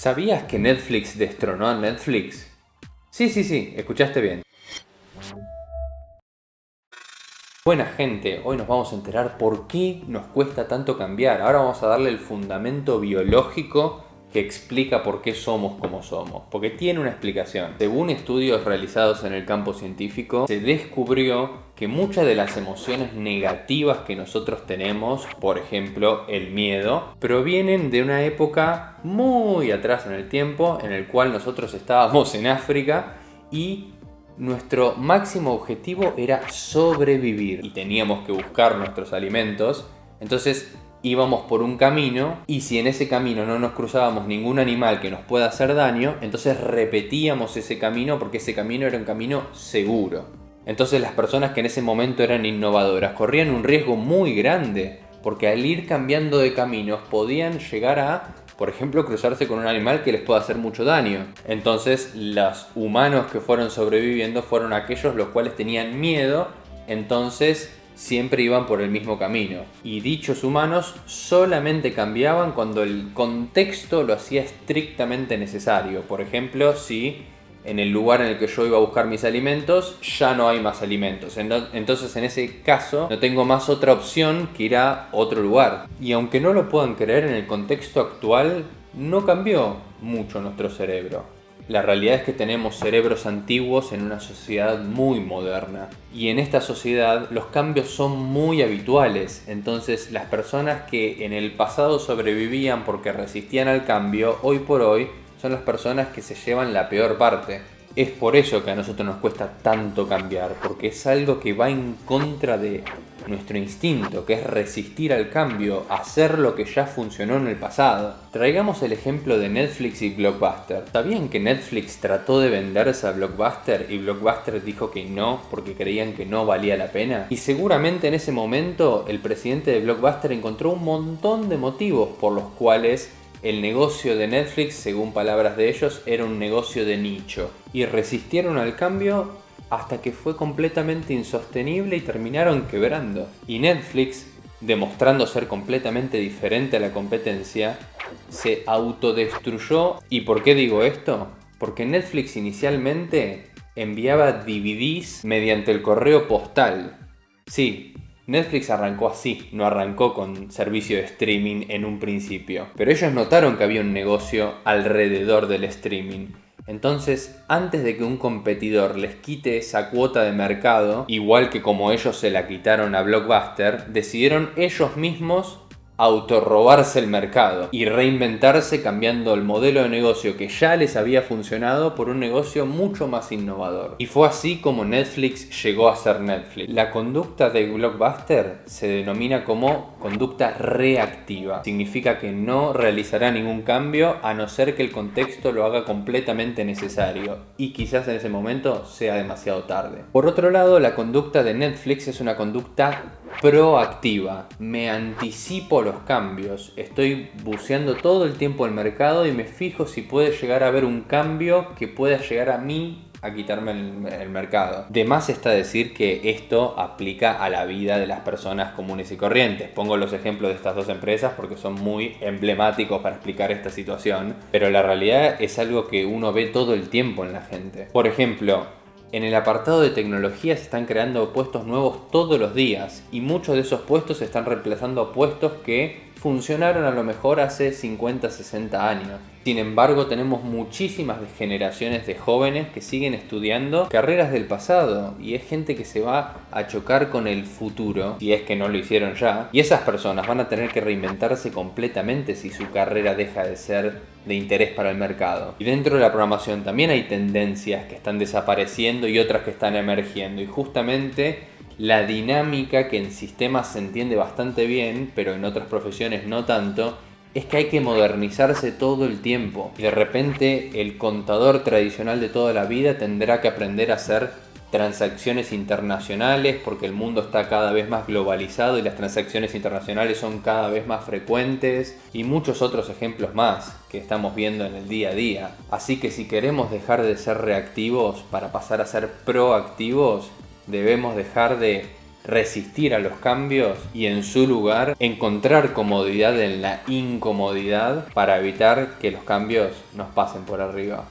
¿Sabías que Netflix destronó a Netflix? Sí, escuchaste bien. Buena gente, hoy nos vamos a enterar por qué nos cuesta tanto cambiar. Ahora vamos a darle el fundamento biológico que explica por qué somos como somos, porque tiene una explicación. Según estudios realizados en el campo científico, se descubrió que muchas de las emociones negativas que nosotros tenemos, por ejemplo el miedo, provienen de una época muy atrás en el tiempo, en el cual nosotros estábamos en África y nuestro máximo objetivo era sobrevivir y teníamos que buscar nuestros alimentos. Entonces íbamos por un camino y si en ese camino no nos cruzábamos ningún animal que nos pueda hacer daño, entonces repetíamos ese camino porque ese camino era un camino seguro. Entonces las personas que en ese momento eran innovadoras corrían un riesgo muy grande porque al ir cambiando de caminos podían llegar a, por ejemplo, cruzarse con un animal que les pueda hacer mucho daño. Entonces los humanos que fueron sobreviviendo fueron aquellos los cuales tenían miedo, entonces siempre iban por el mismo camino. Y dichos humanos solamente cambiaban cuando el contexto lo hacía estrictamente necesario. Por ejemplo, si en el lugar en el que yo iba a buscar mis alimentos ya no hay más alimentos, entonces en ese caso no tengo más otra opción que ir a otro lugar. Y aunque no lo puedan creer, en el contexto actual no cambió mucho nuestro cerebro. La realidad es que tenemos cerebros antiguos en una sociedad muy moderna y en esta sociedad los cambios son muy habituales. Entonces las personas que en el pasado sobrevivían porque resistían al cambio, hoy por hoy son las personas que se llevan la peor parte. Es por eso que a nosotros nos cuesta tanto cambiar, porque es algo que va en contra de nuestro instinto, que es resistir al cambio, hacer lo que ya funcionó en el pasado. Traigamos el ejemplo de Netflix y Blockbuster. ¿Sabían que Netflix trató de venderse a Blockbuster y Blockbuster dijo que no, porque creían que no valía la pena? Y seguramente en ese momento el presidente de Blockbuster encontró un montón de motivos por los cuales el negocio de Netflix, según palabras de ellos, era un negocio de nicho. Y resistieron al cambio hasta que fue completamente insostenible y terminaron quebrando. Y Netflix, demostrando ser completamente diferente a la competencia, se autodestruyó. ¿Y por qué digo esto? Porque Netflix inicialmente enviaba DVDs mediante el correo postal. Sí, Netflix arrancó así, no arrancó con servicio de streaming en un principio. Pero ellos notaron que había un negocio alrededor del streaming. Entonces, antes de que un competidor les quite esa cuota de mercado, igual que como ellos se la quitaron a Blockbuster, decidieron ellos mismos autorrobarse el mercado y reinventarse cambiando el modelo de negocio que ya les había funcionado por un negocio mucho más innovador. Y fue así como Netflix llegó a ser Netflix. La conducta de Blockbuster se denomina como conducta reactiva. Significa que no realizará ningún cambio a no ser que el contexto lo haga completamente necesario y quizás en ese momento sea demasiado tarde. Por otro lado, la conducta de Netflix es una conducta proactiva. Me anticipo los cambios, estoy buceando todo el tiempo el mercado y me fijo si puede llegar a haber un cambio que pueda llegar a mí a quitarme el mercado. De más está decir que esto aplica a la vida de las personas comunes y corrientes. Pongo los ejemplos de estas dos empresas porque son muy emblemáticos para explicar esta situación, pero la realidad es algo que uno ve todo el tiempo en la gente. Por ejemplo, en el apartado de tecnología se están creando puestos nuevos todos los días y muchos de esos puestos se están reemplazando a puestos que funcionaron a lo mejor hace 50, 60 años. Sin embargo, tenemos muchísimas generaciones de jóvenes que siguen estudiando carreras del pasado y es gente que se va a chocar con el futuro, si es que no lo hicieron ya, y esas personas van a tener que reinventarse completamente si su carrera deja de ser de interés para el mercado. Y dentro de la programación también hay tendencias que están desapareciendo y otras que están emergiendo, y justamente la dinámica que en sistemas se entiende bastante bien, pero en otras profesiones no tanto, es que hay que modernizarse todo el tiempo. Y de repente el contador tradicional de toda la vida tendrá que aprender a hacer transacciones internacionales porque el mundo está cada vez más globalizado y las transacciones internacionales son cada vez más frecuentes y muchos otros ejemplos más que estamos viendo en el día a día. Así que si queremos dejar de ser reactivos para pasar a ser proactivos, debemos dejar de resistir a los cambios y en su lugar encontrar comodidad en la incomodidad para evitar que los cambios nos pasen por arriba.